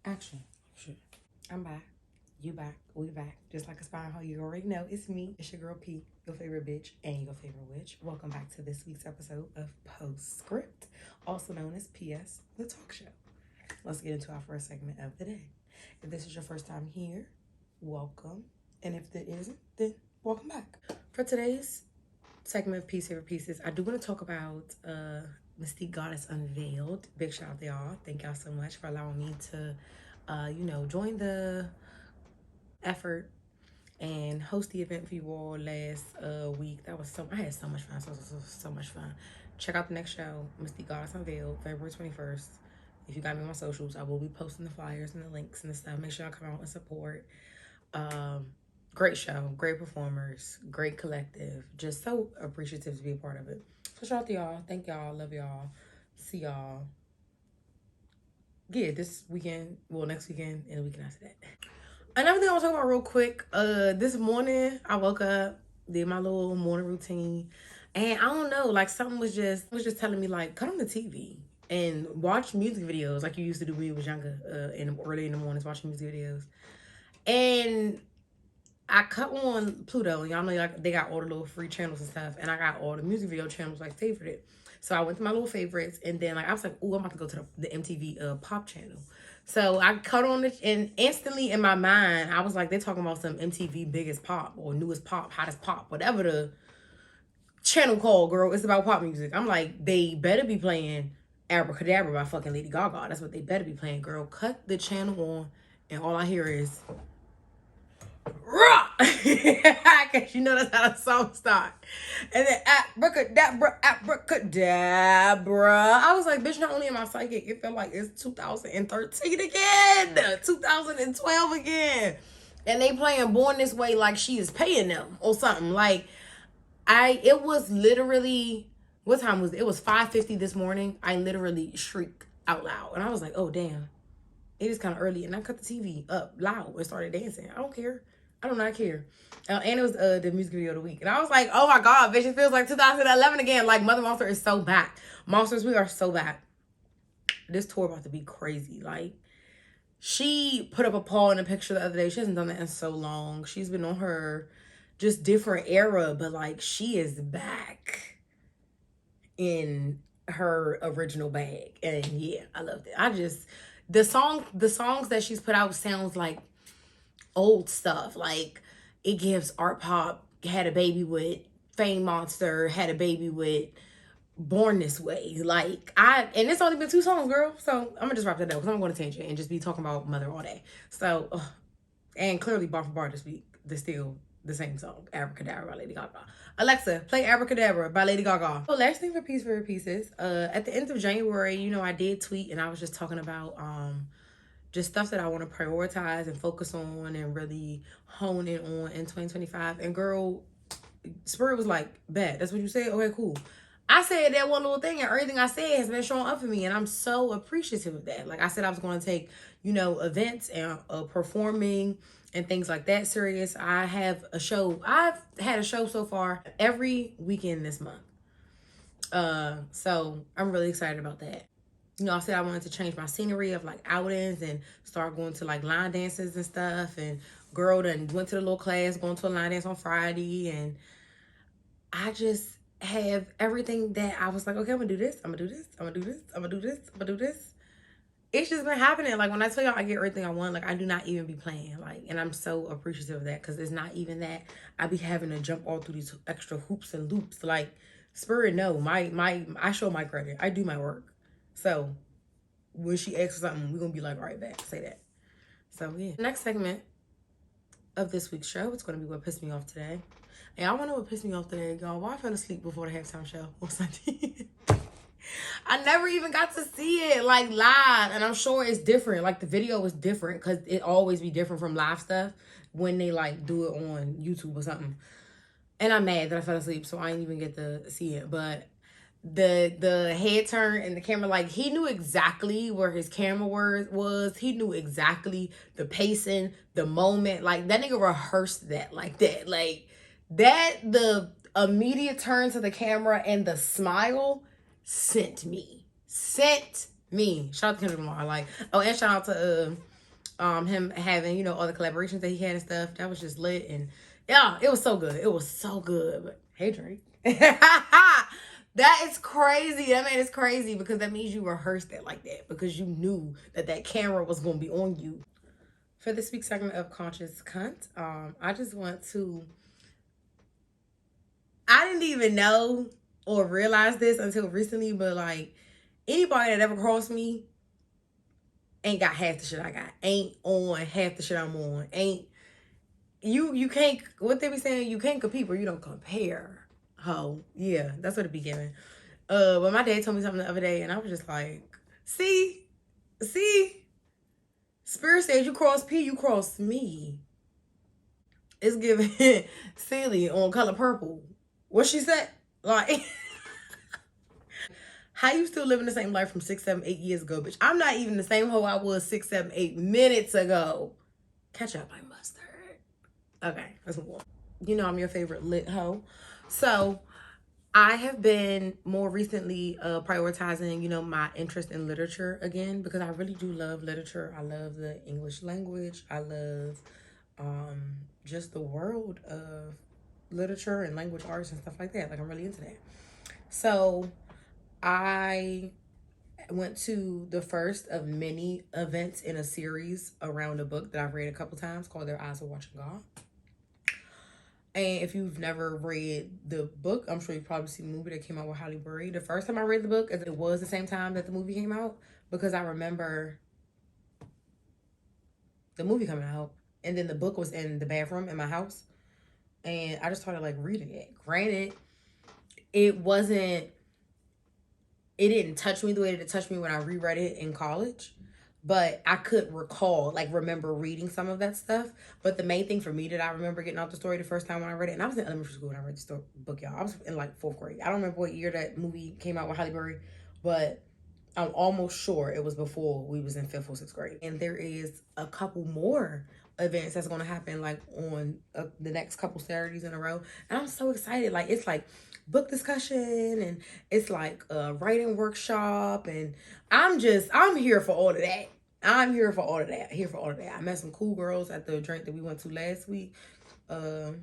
Action. Shit. I'm back. You back. We back. Just like a spine hole, you already know it's me. It's your girl P, your favorite bitch and your favorite witch. Welcome back to this week's episode of Postscript, also known as PS, the talk show. Let's get into our first segment of the day. If this is your first time here, welcome. And if it isn't, then welcome back. For today's segment of Peace Favorite Pieces, I do want to talk about Mystique Goddess Unveiled. Big shout out to y'all. Thank y'all so much for allowing me to, join the effort and host the event for you all last week. That was I had so much fun. So much fun. Check out the next show, Mystique Goddess Unveiled, February 21st. If you got me on my socials, I will be posting the flyers and the links and the stuff. Make sure y'all come out and support. Great show, great performers, great collective. Just so appreciative to be a part of it. So shout out to y'all. Thank y'all. Love y'all. See y'all. Yeah, this weekend. Well, next weekend and the weekend after that. Another thing I want to talk about real quick. This morning I woke up, did my little morning routine, and I don't know, like something was just telling me like cut on the TV and watch music videos like you used to do when you was younger. Early in the mornings, watching music videos, and I cut on Pluto. Y'all know like they got all the little free channels and stuff, and I got all the music video channels like favorited. So I went to my little favorites, and then like I was like, oh, I'm about to go to the MTV Pop channel. So I cut on it, and instantly in my mind, I was like, they're talking about some MTV biggest pop or newest pop, hottest pop, whatever the channel called, girl. It's about pop music. I'm like, they better be playing Abracadabra by fucking Lady Gaga. That's what they better be playing, girl. Cut the channel on, and all I hear is because you know that's how the song starts. And then abracadabra. I was like, bitch, not only am I psychic, it felt like it's 2013 again, 2012 again. And they playing Born This Way like she is paying them or something. Like, it was literally, what time was it? It was 5:50 this morning. I literally shrieked out loud. And I was like, oh, damn. It is kind of early, and I cut the TV up loud and started dancing. I don't care. I do not care. And it was the music video of the week. And I was like, oh my God, bitch, it feels like 2011 again. Like, Mother Monster is so back. Monsters, we are so back. This tour about to be crazy. Like, she put up a poll in a picture the other day. She hasn't done that in so long. She's been on her just different era, but like, she is back in her original bag. And yeah, I loved it. The songs that she's put out sounds like old stuff. Like, it gives art pop, had a baby with Fame Monster, had a baby with Born This Way. Like, and it's only been 2 songs, girl. So I'm gonna just wrap that up because I'm going to tangent and just be talking about Mother all day. So, and clearly bar for bar this week, there's still the same song, Abracadabra by Lady Gaga. Alexa, play Abracadabra by Lady Gaga. So last thing for Peace Favorite Pieces, at the end of January, you know, I did tweet and I was just talking about just stuff that I want to prioritize and focus on and really hone in on in 2025. And girl, Spirit was like, bet, that's what you said? Okay, cool. I said that one little thing, and everything I said has been showing up for me, and I'm so appreciative of that. Like I said, I was going to take, you know, events and performing and things like that serious. I have a show. I've had a show so far every weekend this month. So I'm really excited about that. You know, I said I wanted to change my scenery of like outings and start going to like line dances and stuff. And girl done went to the little class, going to a line dance on Friday. And I just have everything that I was like, okay, I'm gonna do this, I'm gonna do this, I'm gonna do this, I'm gonna do this, I'm gonna do this. It's just been happening. Like, when I tell y'all I get everything I want, like, I do not even be playing. Like, and I'm so appreciative of that because it's not even that I be having to jump all through these extra hoops and loops. Like, Spirit, no, I show my credit. I do my work. So when she asks something, we're gonna be like, right back, say that. So yeah. Next segment of this week's show, it's gonna be what pissed me off today. And y'all wanna know what pissed me off today, y'all? Why I fell asleep before the halftime show on Sunday. I never even got to see it like live, and I'm sure it's different. Like, the video is different because it always be different from live stuff when they like do it on YouTube or something. And I'm mad that I fell asleep, so I didn't even get to see it. But the head turn and the camera, like, he knew exactly where his camera was. He knew exactly the pacing, the moment. Like, that nigga rehearsed that like that. Like, that, the immediate turn to the camera and the smile sent me. Shout out to Kendrick Lamar. Like, oh, and shout out to Him having, you know, all the collaborations that he had and stuff. That was just lit. And yeah, it was so good. It was so good. But hey, Drake. That is crazy. That man is crazy because that means you rehearsed it like that because you knew that that camera was going to be on you. For this week's segment of Conscious Cunt, I just want to... I didn't even know or realize this until recently, but like anybody that ever crossed me ain't got half the shit I got. Ain't on half the shit I'm on. Ain't you can't, what they be saying, you can't compete where you don't compare. Ho. Yeah, that's what it be giving. But my dad told me something the other day and I was just like, see? Spirit says you cross P, you cross me. It's giving silly on Color Purple. What she said? Like, how you still living the same life from 6, 7, 8 years ago, bitch? I'm not even the same hoe I was 6, 7, 8 minutes ago. Catch up, I mustard. Okay, let's move on. You know I'm your favorite lit hoe. So I have been more recently prioritizing, you know, my interest in literature again because I really do love literature. I love the English language. I love just the world of literature and language arts and stuff like that. Like, I'm really into that. So I went to the first of many events in a series around a book that I've read a couple times called Their Eyes Are Watching God. And if you've never read the book, I'm sure you've probably seen the movie that came out with Halle Berry. The first time I read the book, it was the same time that the movie came out because I remember the movie coming out and then the book was in the bathroom in my house. And I just started like reading it. Granted, it didn't touch me the way that it touched me when I reread it in college. But I could recall, like, remember reading some of that stuff. But the main thing for me that I remember getting out the story the first time when I read it, and I was in elementary school when I read the book, y'all. I was in, like, 4th grade. I don't remember what year that movie came out with Halle Berry, but I'm almost sure it was before we was in 5th or 6th grade. And there is a couple more events that's going to happen, like, on the next couple Saturdays in a row. And I'm so excited. Like, it's, like, book discussion and it's like a writing workshop and I'm here for all of that. I'm here for all of that. I met some cool girls at the drink that we went to last week. So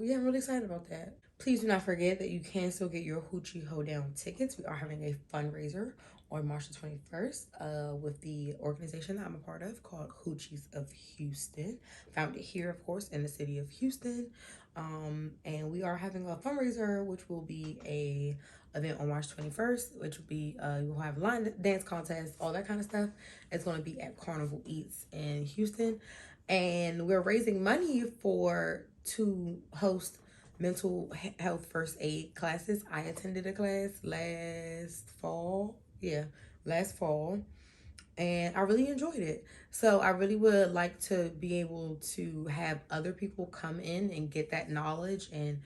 yeah, I'm really excited about that. Please do not forget that you can still get your Hoochie Hoedown tickets. We are having a fundraiser on March the 21st with the organization that I'm a part of called Hoochies of Houston. Founded here, of course, in the city of Houston. And we are having a fundraiser, which will be a event on March 21st, which will be, we'll have line dance contests, all that kind of stuff. It's going to be at Carnival Eats in Houston. And we're raising money to host mental health first aid classes. I attended a class last fall. And I really enjoyed it. So I really would like to be able to have other people come in and get that knowledge and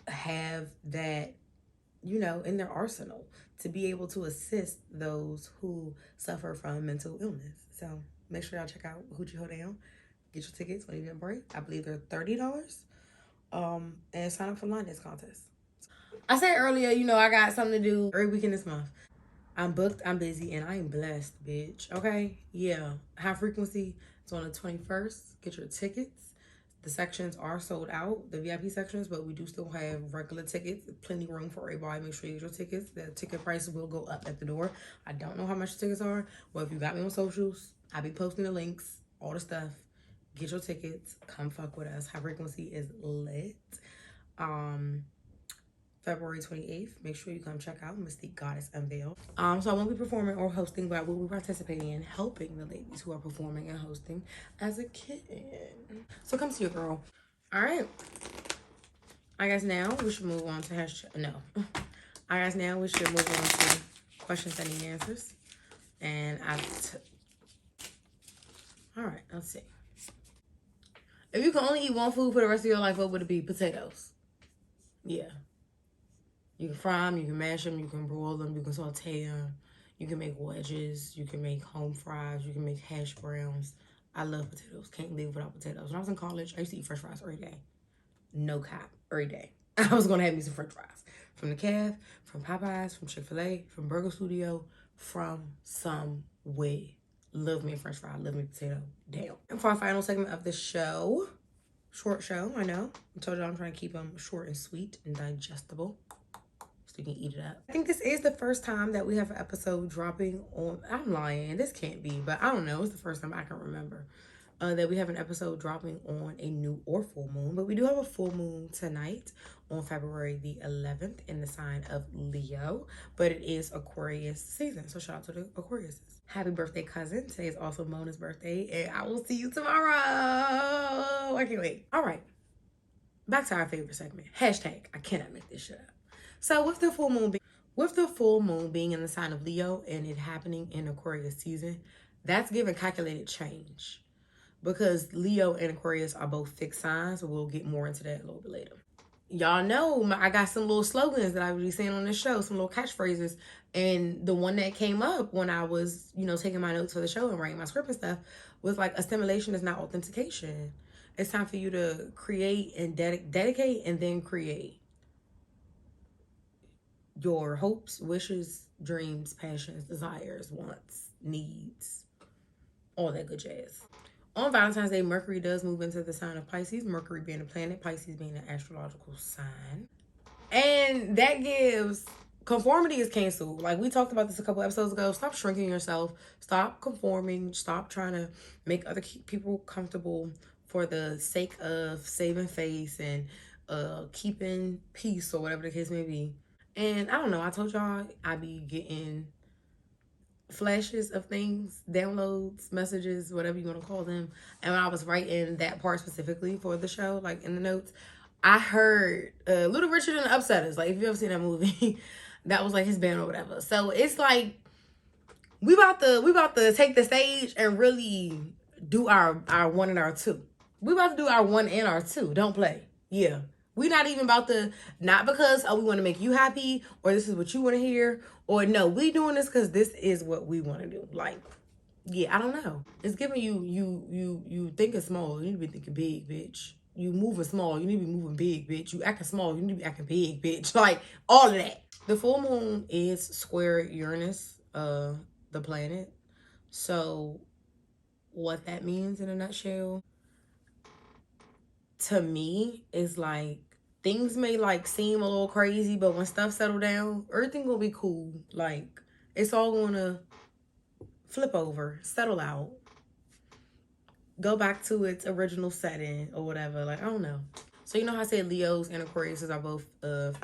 have that, you know, in their arsenal to be able to assist those who suffer from mental illness. So make sure y'all check out Hoochie Hoedown. Get your tickets when you get a break. I believe they're $30. And sign up for line dance contest. I said earlier, you know, I got something to do every weekend this month. I'm booked, I'm busy, and I'm blessed, bitch. Okay? Yeah. High Frequency. It's on the 21st. Get your tickets. The sections are sold out, the VIP sections, but we do still have regular tickets. Plenty of room for everybody. Make sure you get your tickets. The ticket prices will go up at the door. I don't know how much the tickets are. Well, if you got me on socials, I'll be posting the links, all the stuff. Get your tickets. Come fuck with us. High Frequency is lit. February 28th. Make sure you come check out Mystique Goddess Unveiled. So I won't be performing or hosting, but I will be participating in helping the ladies who are performing and hosting as a kitten. So come see your girl. All right. I guess now we should move on to I guess now we should move on to questions and answers. And all right, let's see. If you can only eat one food for the rest of your life, what would it be? Potatoes. Yeah. You can fry them, you can mash them, you can broil them, you can saute them, you can make wedges, you can make home fries, you can make hash browns. I love potatoes. Can't live without potatoes. When I was in college, I used to eat french fries every day. No cap, every day. I was going to have me some french fries. From the Calf, from Popeyes, from Chick-fil-A, from Burger Studio, from somewhere. Love me a french fry. Love me a potato. Damn. And for our final segment of the show, short show, I know. I told y'all I'm trying to keep them short and sweet and digestible so you can eat it up. I think this is the first time that we have an episode dropping on, I'm lying, this can't be, but I don't know. It's the first time I can remember that we have an episode dropping on a new or full moon. But we do have a full moon tonight on February the 11th in the sign of Leo. But it is Aquarius season. So shout out to the Aquariuses. Happy birthday, cousin. Today is also Mona's birthday. And I will see you tomorrow. I can't wait. All right. Back to our favorite segment. Hashtag, I cannot make this shit up. So with the full moon being in the sign of Leo and it happening in Aquarius season, that's giving calculated change. Because Leo and Aquarius are both fixed signs, so we'll get more into that a little bit later. Y'all know I got some little slogans that I would be saying on this show, some little catchphrases. And the one that came up when I was, taking my notes for the show and writing my script and stuff was like, assimilation is not authentication. It's time for you to create and dedicate and then create. Your hopes, wishes, dreams, passions, desires, wants, needs, all that good jazz. On Valentine's Day, Mercury does move into the sign of Pisces. Mercury being a planet, Pisces being an astrological sign. And that gives, conformity is canceled. Like we talked about this a couple episodes ago. Stop shrinking yourself. Stop conforming. Stop trying to make other people comfortable for the sake of saving face and keeping peace or whatever the case may be. And I don't know. I told y'all I be getting flashes of things, downloads, messages, whatever you want to call them. And when I was writing that part specifically for the show, like in the notes, I heard Little Richard and the Upsetters. Like if you ever seen that movie, that was like his band or whatever. So it's like we about to take the stage and really do our one and our two. We about to do our one and our two. Don't play. Yeah. We not even about to, not because, we want to make you happy or this is what you want to hear. Or no, we doing this because this is what we want to do. Like, yeah, I don't know. It's giving you thinking small. You need to be thinking big, bitch. You moving small. You need to be moving big, bitch. You acting small. You need to be acting big, bitch. Like, all of that. The full moon is square Uranus, the planet. So, what that means in a nutshell, to me, is like, things may like seem a little crazy, but when stuff settle down, everything will be cool. Like, it's all gonna flip over, settle out, go back to its original setting or whatever. Like, I don't know. So you know how I said Leos and Aquarius are both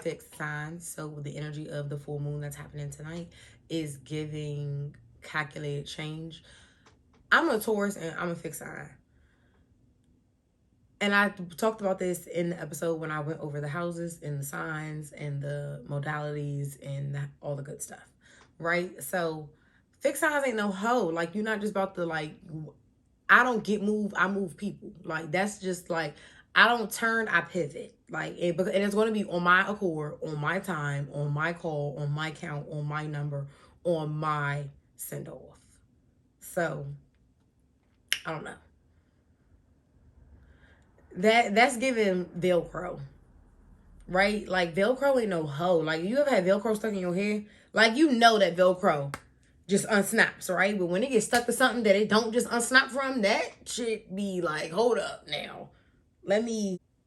fixed signs. So the energy of the full moon that's happening tonight is giving calculated change. I'm a Taurus and I'm a fixed sign. And I talked about this in the episode when I went over the houses and the signs and the modalities and all the good stuff, right? So fixed signs ain't no hoe. Like, you're not just about to, like, I don't get moved, I move people. Like, that's just, like, I don't turn, I pivot. Like, and it's going to be on my accord, on my time, on my call, on my count, on my number, on my send-off. So, I don't know. That's giving Velcro, right? Like, Velcro ain't no hoe. Like, you ever had Velcro stuck in your hair? Like, you know that Velcro just unsnaps, right? But when it gets stuck to something that it don't just unsnap from, that shit be like, hold up now.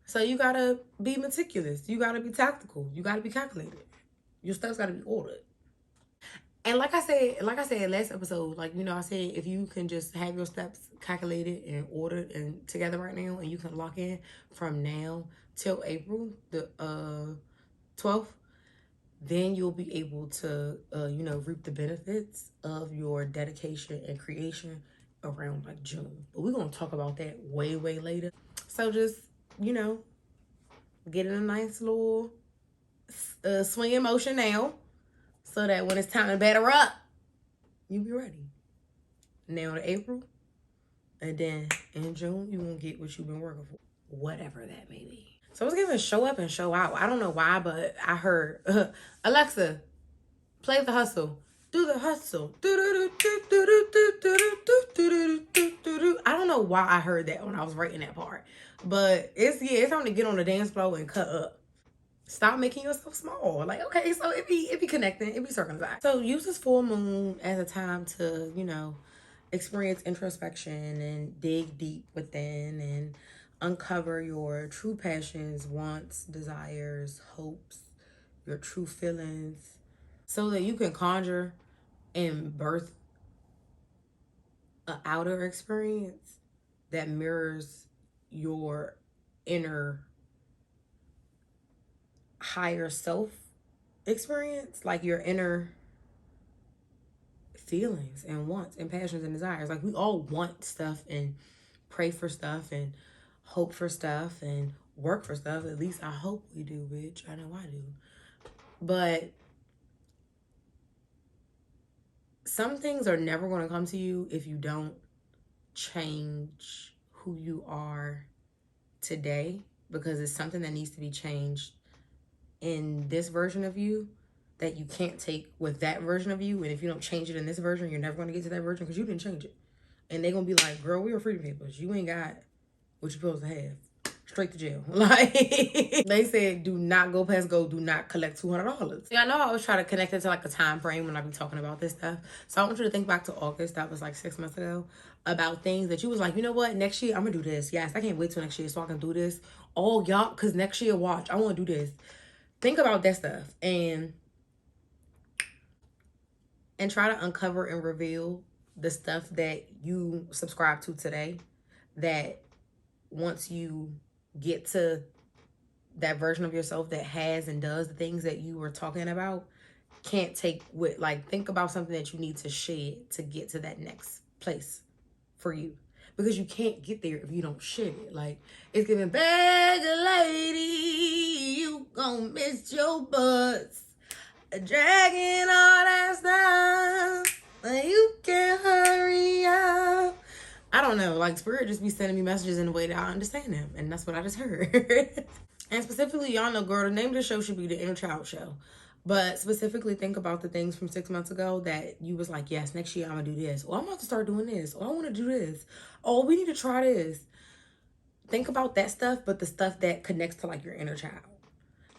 So you gotta be meticulous. You gotta be tactical. You gotta be calculated. Your stuff's gotta be ordered. And like I said last episode, like, I said, if you can just have your steps calculated and ordered and together right now, and you can lock in from now till April the 12th, then you'll be able to, reap the benefits of your dedication and creation around like June. But we're going to talk about that way, way later. So just, get in a nice little swinging motion now, so that when it's time to batter up, you be ready. Now to April, and then in June, you won't get what you've been working for. Whatever that may be. So I was giving show up and show out. I don't know why, but I heard, Alexa, play the hustle. Do the hustle. I don't know why I heard that when I was writing that part. But it's time to get on the dance floor and cut up. Stop making yourself small. Like, okay, so it be connecting, it be circumcised. So use this full moon as a time to, experience introspection and dig deep within and uncover your true passions, wants, desires, hopes, your true feelings, so that you can conjure and birth an outer experience that mirrors your inner higher self experience, like your inner feelings and wants and passions and desires. Like we all want stuff and pray for stuff and hope for stuff and work for stuff. At least I hope we do, bitch. I know I do. But some things are never going to come to you if you don't change who you are today, because it's something that needs to be changed in this version of you that you can't take with that version of you. And if you don't change it in this version, you're never going to get to that version because you didn't change it. And they're going to be like, girl, we were freedom papers. You ain't got what you're supposed to have. Straight to jail. Like, they said, do not go past go, do not collect $200. Yeah, I know I was trying to connect it to like a time frame when I be talking about this stuff. So I want you to think back to August, that was like 6 months ago, about things that you was like, you know what, next year I'm gonna do this. Yes, I can't wait till next year so I can do this. Oh, y'all, because next year, watch, I want to do this. Think about that stuff and try to uncover and reveal the stuff that you subscribe to today, that once you get to that version of yourself that has and does the things that you were talking about, can't take with, like, think about something that you need to shed to get to that next place for you, because you can't get there if you don't shed it. Like, it's giving bag a lady, you gon' miss your butts, dragging all that stuff, but you can't hurry up. I don't know, like, Spirit just be sending me messages in a way that I understand them, and that's what I just heard. And specifically, y'all know, girl, the name of the show should be The Inner Child Show. But specifically, think about the things from 6 months ago that you was like, yes, next year I'm going to do this. Or I'm about to start doing this. Or I want to do this. Or we need to try this. Think about that stuff, but the stuff that connects to, like, your inner child.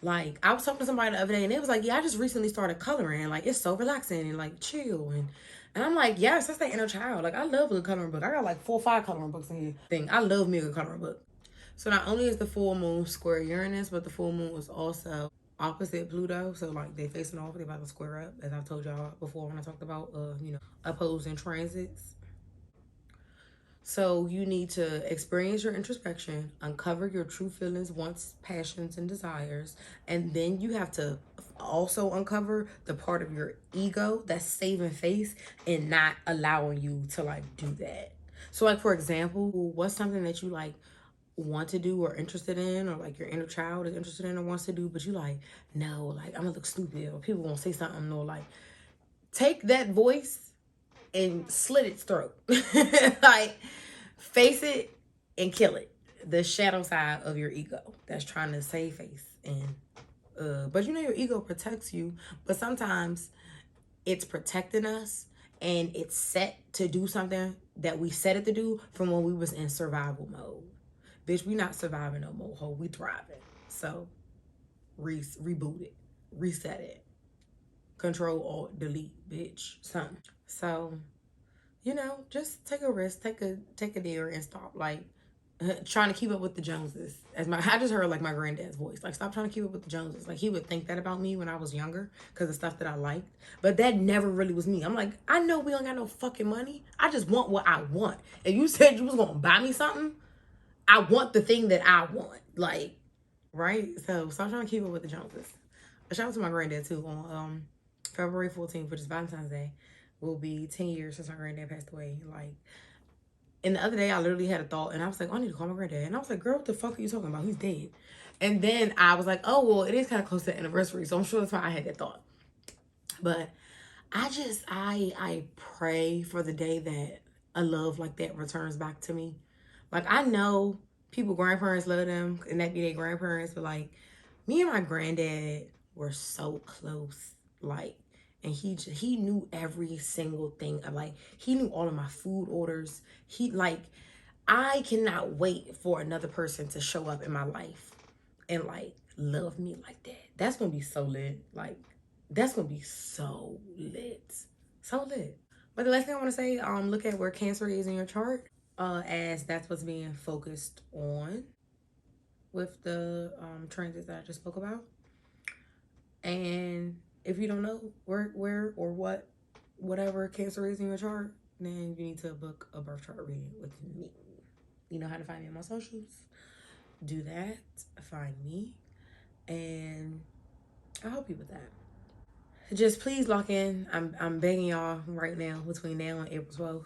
Like, I was talking to somebody the other day, and they was like, yeah, I just recently started coloring. Like, it's so relaxing and, like, chill. And I'm like, yes, that's the inner child. Like, I love a good coloring book. I got, like, 4 or 5 coloring books in here. I love me a good coloring book. So not only is the full moon square Uranus, but the full moon is also opposite Pluto. So, like, they facing off, they about to square up, as I've told y'all before when I talked about, opposing transits. So you need to experience your introspection, uncover your true feelings, wants, passions, and desires. And then you have to also uncover the part of your ego that's saving face and not allowing you to, like, do that. So, like, for example, what's something that you, like, want to do or interested in, or like your inner child is interested in or wants to do, but you like, no, like, I'm gonna look stupid or people won't say something, or like, take that voice and slit its throat. Like, face it and kill it. The shadow side of your ego that's trying to save face. And but you know, your ego protects you, but sometimes it's protecting us and it's set to do something that we set it to do from when we was in survival mode. Bitch, we not surviving no more, ho. We thriving. So, reboot it. Reset it. Control, Alt, Delete, bitch. Something. So, you know, just take a risk. Take a dare and stop, like, trying to keep up with the Joneses. I just heard, like, my granddad's voice. Like, stop trying to keep up with the Joneses. Like, he would think that about me when I was younger because of stuff that I liked. But that never really was me. I'm like, I know we don't got no fucking money. I just want what I want. If you said you was going to buy me something, I want the thing that I want, like, right? So stop trying to keep up with the Joneses. A shout out to my granddad too. On February 14th, which is Valentine's Day, will be 10 years since my granddad passed away. Like, and the other day I literally had a thought, and I was like, oh, I need to call my granddad. And I was like, girl, what the fuck are you talking about? He's dead. And then I was like, oh, well, it is kind of close to the anniversary, so I'm sure that's why I had that thought. But I pray for the day that a love like that returns back to me. Like, I know people, grandparents love them, and that be their grandparents, but, like, me and my granddad were so close. Like, and he knew every single thing. Like, he knew all of my food orders. I cannot wait for another person to show up in my life and, like, love me like that. That's gonna be so lit. Like, that's gonna be so lit. So lit. But the last thing I want to say, look at where Cancer is in your chart, as that's what's being focused on with the transits that I just spoke about. And if you don't know where or whatever Cancer is in your chart, then you need to book a birth chart reading with me. You know how to find me on my socials. Do that. Find me. And I'll help you with that. Just please lock in. I'm begging y'all right now between now and April 12th.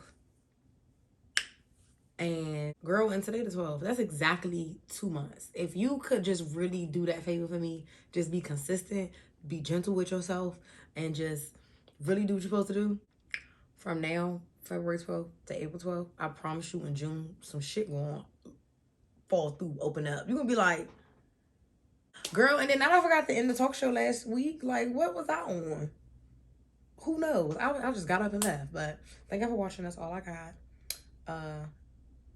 And girl, and today the 12th. That's exactly 2 months. If you could just really do that favor for me, just be consistent, be gentle with yourself, and just really do what you're supposed to do. From now, February 12th to April 12th, I promise you in June, some shit gonna fall through, open up. You're gonna be like, girl, and then I forgot to end the talk show last week. Like, what was I on? Who knows? I just got up and left. But thank you for watching. That's all I got.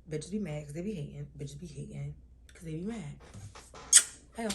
Bitches be mad because they be hating. Bitches be hating because they be mad. Hell.